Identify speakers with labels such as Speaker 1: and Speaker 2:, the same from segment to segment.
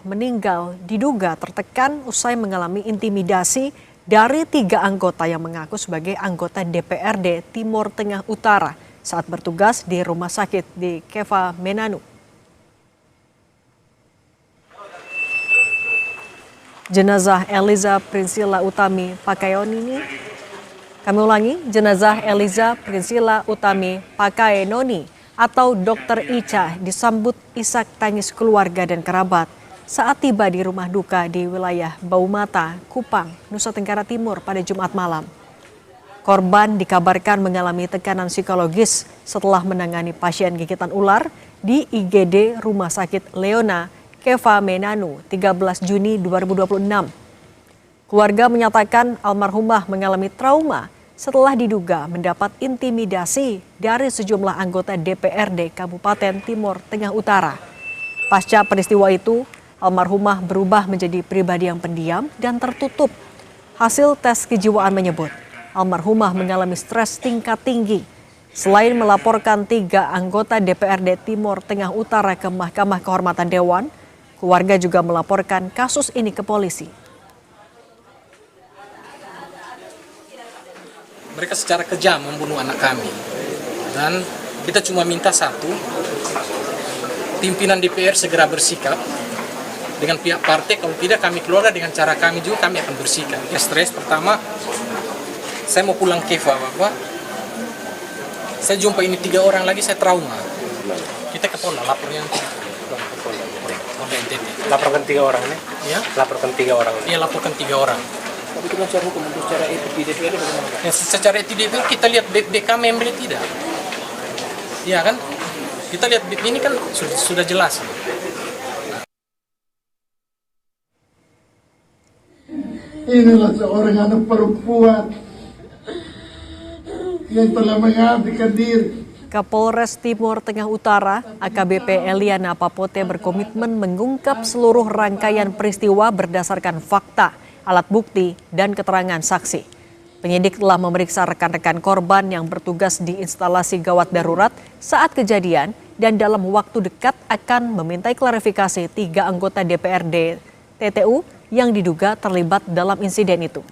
Speaker 1: meninggal diduga tertekan usai mengalami intimidasi dari 3 anggota yang mengaku sebagai anggota DPRD Timur Tengah Utara saat bertugas di rumah sakit di Keva Menanu. Jenazah Eliza Priscilla Utami Pakaenoni, jenazah Eliza Priscilla Utami Pakaenoni atau Dr. Ica disambut isak tangis keluarga dan kerabat saat tiba di rumah duka di wilayah Baumata, Kupang, Nusa Tenggara Timur pada Jumat malam. Korban dikabarkan mengalami tekanan psikologis setelah menangani pasien gigitan ular di IGD Rumah Sakit Leona, Keva Menanu, 13 Juni 2026. Keluarga menyatakan almarhumah mengalami trauma setelah diduga mendapat intimidasi dari sejumlah anggota DPRD Kabupaten Timur Tengah Utara. Pasca peristiwa itu, almarhumah berubah menjadi pribadi yang pendiam dan tertutup. Hasil tes kejiwaan menyebut almarhumah mengalami stres tingkat tinggi. Selain melaporkan 3 anggota DPRD Timur Tengah Utara ke Mahkamah Kehormatan Dewan, keluarga juga melaporkan kasus ini ke polisi.
Speaker 2: Mereka secara kejam membunuh anak kami. Dan kita cuma minta satu, pimpinan DPR segera bersikap dengan pihak partai, kalau tidak kami keluarga dengan cara kami juga kami akan bersikap. Ya, stres pertama, saya mau pulang Keva, Bapak. Saya jumpa ini 3 orang lagi, saya trauma. Kita ke Polda, lapornya Polda NTT.
Speaker 3: Laporkan 3 orang ini?
Speaker 2: Ya?
Speaker 3: Laporkan 3 orang ini?
Speaker 2: Iya, laporkan 3 orang.
Speaker 3: Tapi itu kan secara hukum, untuk secara etik di DPR bagaimana?
Speaker 2: Ya, secara etik DPR kita lihat BK member tidak. Iya kan? Kita lihat ini kan sudah jelas.
Speaker 4: Inilah seorang anak perempuan yang telah mengabdikan diri.
Speaker 1: Kapolres Timur Tengah Utara, AKBP Eliana Papote berkomitmen mengungkap seluruh rangkaian peristiwa berdasarkan fakta, alat bukti, dan keterangan saksi. Penyidik telah memeriksa rekan-rekan korban yang bertugas di instalasi gawat darurat saat kejadian dan dalam waktu dekat akan memintai klarifikasi 3 anggota DPRD TTU yang diduga terlibat dalam insiden itu.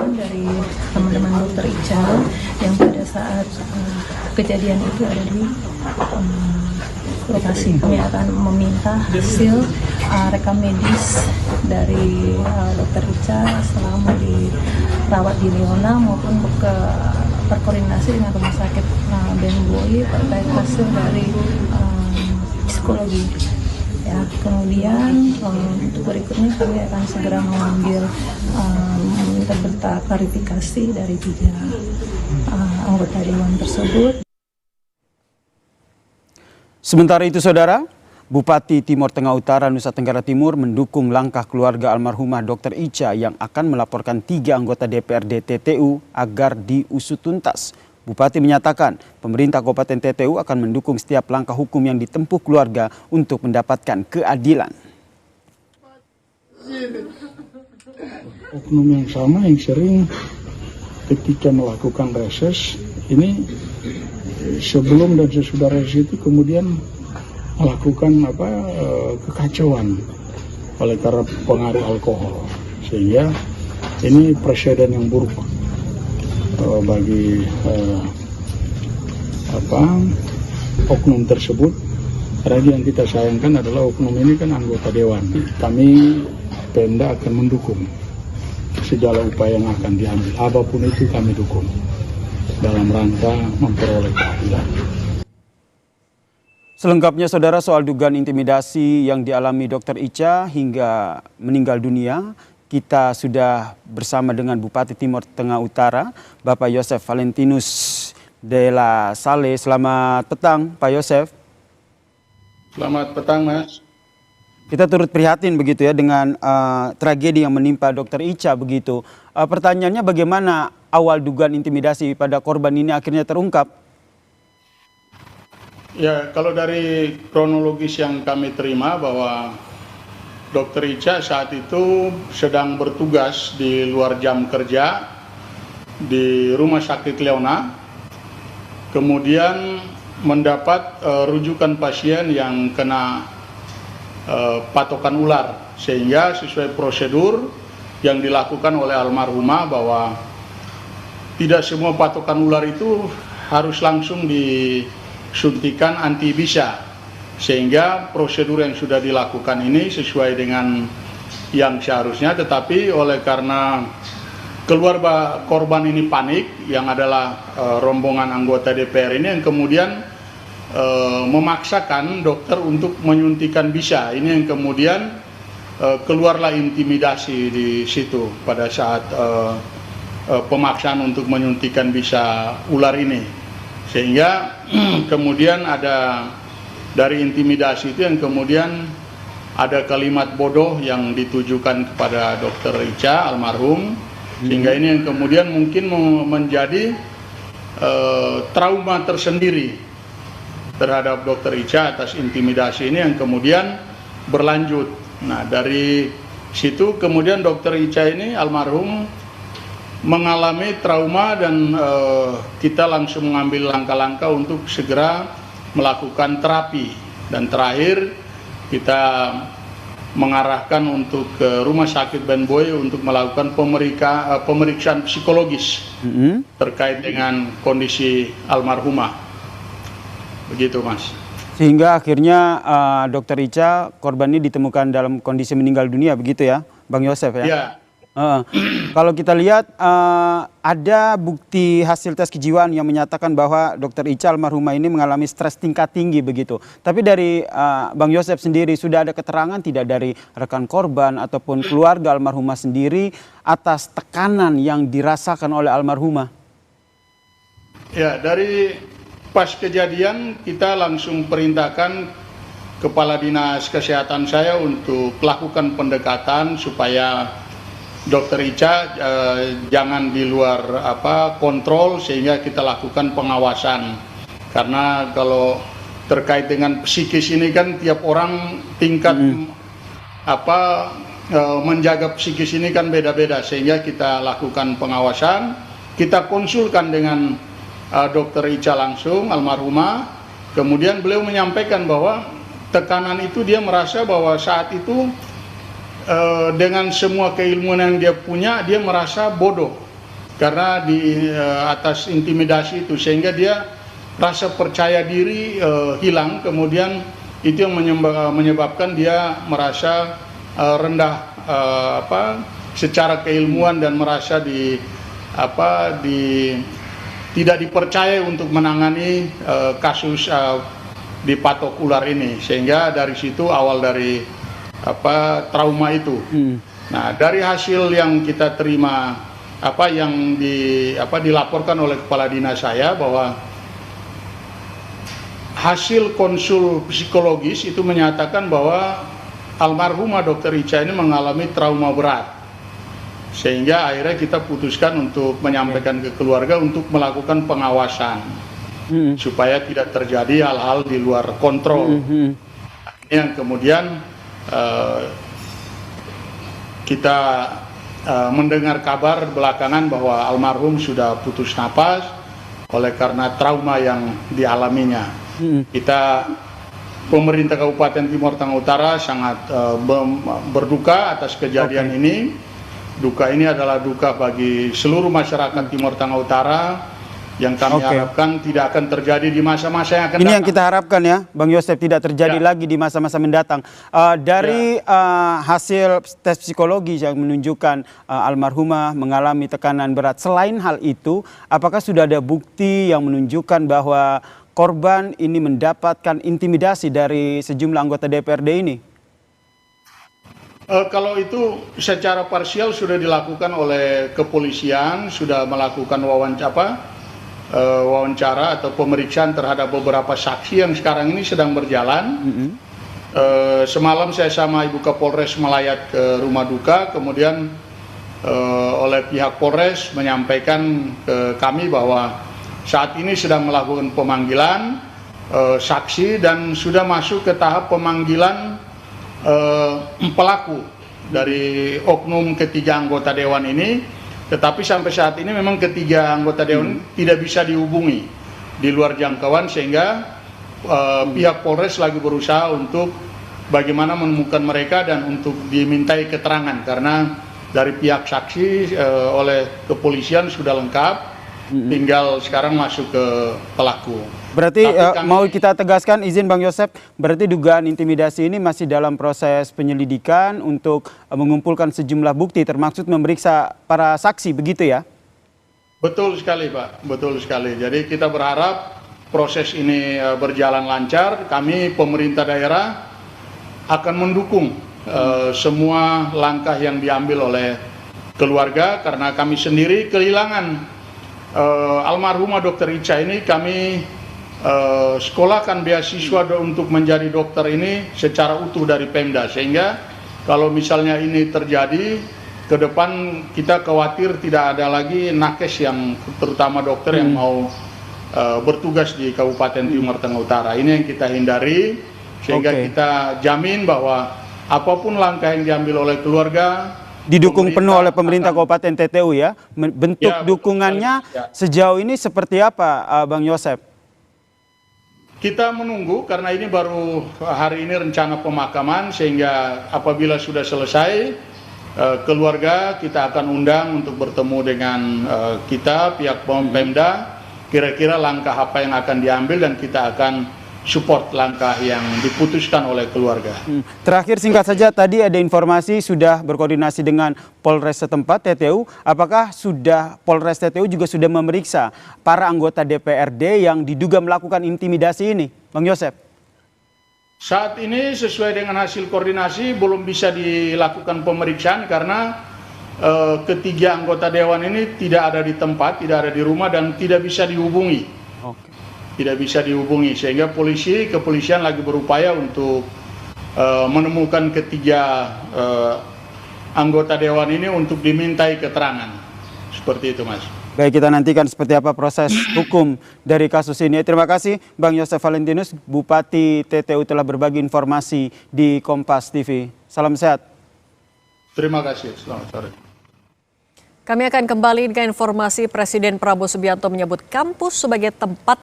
Speaker 5: Dari teman-teman dokter Ica yang pada saat kejadian itu ada di lokasi. Kami akan meminta hasil rekam medis dari dokter Ica selama dirawat di Leona maupun berkoordinasi dengan rumah sakit Ben Boy terkait hasil dari psikologi. Ya, kemudian untuk berikutnya kami akan segera mengambil meminta klarifikasi dari 3 anggota dewan tersebut.
Speaker 6: Sementara itu, Saudara, Bupati Timur Tengah Utara Nusa Tenggara Timur mendukung langkah keluarga almarhumah Dr. Ica yang akan melaporkan 3 anggota DPRD TTU agar diusut tuntas. Bupati menyatakan pemerintah Kabupaten TTU akan mendukung setiap langkah hukum yang ditempuh keluarga untuk mendapatkan keadilan.
Speaker 4: Oknum yang sama yang sering ketika melakukan reses ini sebelum dan sesudah reses itu kemudian melakukan kekacauan oleh karena pengaruh alkohol, sehingga ini presiden yang buruk bagi oknum tersebut. Karena yang kita sayangkan adalah oknum ini kan anggota dewan. Kami Pemda akan mendukung segala upaya yang akan diambil, apapun itu kami dukung dalam rangka memperoleh keadilan.
Speaker 6: Selengkapnya, Saudara, soal dugaan intimidasi yang dialami Dr. Ica hingga meninggal dunia, kita sudah bersama dengan Bupati Timur Tengah Utara, Bapak Yosef Valentinus de la Salle. Selamat petang, Pak Yosef.
Speaker 4: Selamat petang, Mas.
Speaker 6: Kita turut prihatin begitu ya dengan tragedi yang menimpa Dr. Ica begitu. Pertanyaannya, bagaimana awal dugaan intimidasi pada korban ini akhirnya terungkap?
Speaker 4: Ya, kalau dari kronologis yang kami terima bahwa Dr. Ica saat itu sedang bertugas di luar jam kerja di Rumah Sakit Leona. Kemudian mendapat rujukan pasien yang kena patokan ular, sehingga sesuai prosedur yang dilakukan oleh almarhumah bahwa tidak semua patokan ular itu harus langsung disuntikan anti bisa, sehingga prosedur yang sudah dilakukan ini sesuai dengan yang seharusnya, tetapi oleh karena keluarga korban ini panik, yang adalah rombongan anggota DPR ini, yang kemudian memaksakan dokter untuk menyuntikan bisa. Ini yang kemudian keluarlah intimidasi di situ pada saat pemaksaan untuk menyuntikan bisa ular ini, sehingga kemudian ada dari intimidasi itu yang kemudian ada kalimat bodoh yang ditujukan kepada Dokter Ica almarhum, sehingga ini yang kemudian mungkin menjadi trauma tersendiri terhadap Dokter Ica atas intimidasi ini yang kemudian berlanjut. Nah, dari situ kemudian Dokter Ica ini almarhum mengalami trauma dan kita langsung mengambil langkah-langkah untuk segera melakukan terapi, dan terakhir kita mengarahkan untuk ke Rumah Sakit Ben Boy untuk melakukan pemeriksaan psikologis terkait dengan kondisi almarhumah. Begitu, Mas.
Speaker 6: Sehingga akhirnya Dokter Ica korban ini ditemukan dalam kondisi meninggal dunia, begitu ya, Bang Yosef ya?
Speaker 4: Ya.
Speaker 6: Kalau kita lihat ada bukti hasil tes kejiwaan yang menyatakan bahwa Dokter Ica almarhumah ini mengalami stres tingkat tinggi begitu. Tapi dari Bang Yosef sendiri sudah ada keterangan tidak dari rekan korban ataupun keluarga almarhumah sendiri atas tekanan yang dirasakan oleh almarhumah?
Speaker 4: Ya, dari pas kejadian kita langsung perintahkan Kepala Dinas Kesehatan saya untuk melakukan pendekatan supaya Dokter Ica jangan di luar kontrol, sehingga kita lakukan pengawasan. Karena kalau terkait dengan psikis ini kan tiap orang tingkat menjaga psikis ini kan beda-beda, sehingga kita lakukan pengawasan. Kita konsulkan dengan Dokter Ica langsung almarhumah, kemudian beliau menyampaikan bahwa tekanan itu dia merasa bahwa saat itu dengan semua keilmuan yang dia punya, dia merasa bodoh karena di atas intimidasi itu, sehingga dia rasa percaya diri hilang, kemudian itu yang menyebabkan dia merasa rendah secara keilmuan dan merasa tidak dipercaya untuk menangani kasus di patok ular ini, sehingga dari situ awal dari trauma itu. Nah, dari hasil yang kita terima yang dilaporkan oleh kepala dinas saya, bahwa hasil konsul psikologis itu menyatakan bahwa almarhumah Dokter Ica ini mengalami trauma berat, sehingga akhirnya kita putuskan untuk menyampaikan ke keluarga untuk melakukan pengawasan supaya tidak terjadi hal-hal di luar kontrol. Ini yang kemudian kita mendengar kabar belakangan bahwa almarhum sudah putus napas oleh karena trauma yang dialaminya. Kita pemerintah Kabupaten Timur Tengah Utara sangat berduka atas kejadian ini. Duka ini adalah duka bagi seluruh masyarakat Timur Tengah Utara, yang kami harapkan tidak akan terjadi di masa-masa yang akan datang.
Speaker 6: Ini yang kita harapkan ya, Bang Yosef, tidak terjadi lagi di masa-masa mendatang. Dari hasil tes psikologi yang menunjukkan almarhumah mengalami tekanan berat, selain hal itu, apakah sudah ada bukti yang menunjukkan bahwa korban ini mendapatkan intimidasi dari sejumlah anggota DPRD ini?
Speaker 4: Kalau itu secara parsial sudah dilakukan oleh kepolisian, sudah melakukan wawancara atau pemeriksaan terhadap beberapa saksi yang sekarang ini sedang berjalan. Semalam saya sama Ibu Kapolres melayat ke rumah duka, kemudian oleh pihak Polres menyampaikan ke kami bahwa saat ini sedang melakukan pemanggilan saksi dan sudah masuk ke tahap pemanggilan pelaku dari oknum ketiga anggota dewan ini. Tetapi sampai saat ini memang ketiga anggota dewan tidak bisa dihubungi. di luar jangkauan sehingga pihak Polres lagi berusaha untuk bagaimana menemukan mereka dan untuk dimintai keterangan karena dari pihak saksi oleh kepolisian sudah lengkap, tinggal sekarang masuk ke pelaku.
Speaker 6: Berarti mau kita tegaskan, izin Bang Yosep, berarti dugaan intimidasi ini masih dalam proses penyelidikan untuk mengumpulkan sejumlah bukti termasuk memeriksa para saksi, begitu ya?
Speaker 4: Betul sekali Pak, betul sekali. Jadi kita berharap proses ini berjalan lancar. Kami pemerintah daerah akan mendukung semua langkah yang diambil oleh keluarga karena kami sendiri kehilangan almarhumah Dr. Icha ini. Kami sekolahkan beasiswa untuk menjadi dokter ini secara utuh dari Pemda, sehingga kalau misalnya ini terjadi ke depan kita khawatir tidak ada lagi nakes yang terutama dokter yang mau bertugas di Kabupaten Timur Tengah Utara. Ini yang kita hindari sehingga kita jamin bahwa apapun langkah yang diambil oleh keluarga
Speaker 6: didukung penuh oleh pemerintah Kabupaten TTU ya. Bentuk dukungannya sejauh ini seperti apa, Bang Yosep?
Speaker 4: Kita menunggu karena ini baru hari ini rencana pemakaman, sehingga apabila sudah selesai keluarga kita akan undang untuk bertemu dengan kita pihak Pemda, kira-kira langkah apa yang akan diambil dan kita akan support langkah yang diputuskan oleh keluarga.
Speaker 6: Terakhir singkat saja, tadi ada informasi sudah berkoordinasi dengan Polres setempat TTU. Apakah Polres TTU juga sudah memeriksa para anggota DPRD yang diduga melakukan intimidasi ini, Bang Yosep?
Speaker 4: Saat ini sesuai dengan hasil koordinasi belum bisa dilakukan pemeriksaan karena ketiga anggota dewan ini tidak ada di tempat, tidak ada di rumah dan tidak bisa dihubungi. Tidak bisa dihubungi sehingga kepolisian lagi berupaya untuk menemukan ketiga anggota dewan ini untuk dimintai keterangan. Seperti itu, Mas.
Speaker 6: Baik, kita nantikan seperti apa proses hukum dari kasus ini. Terima kasih Bang Yosef Valentinus, Bupati TTU telah berbagi informasi di Kompas TV. Salam sehat.
Speaker 4: Terima kasih. Selamat sore.
Speaker 1: Kami akan kembali dengan informasi Presiden Prabowo Subianto menyebut kampus sebagai tempat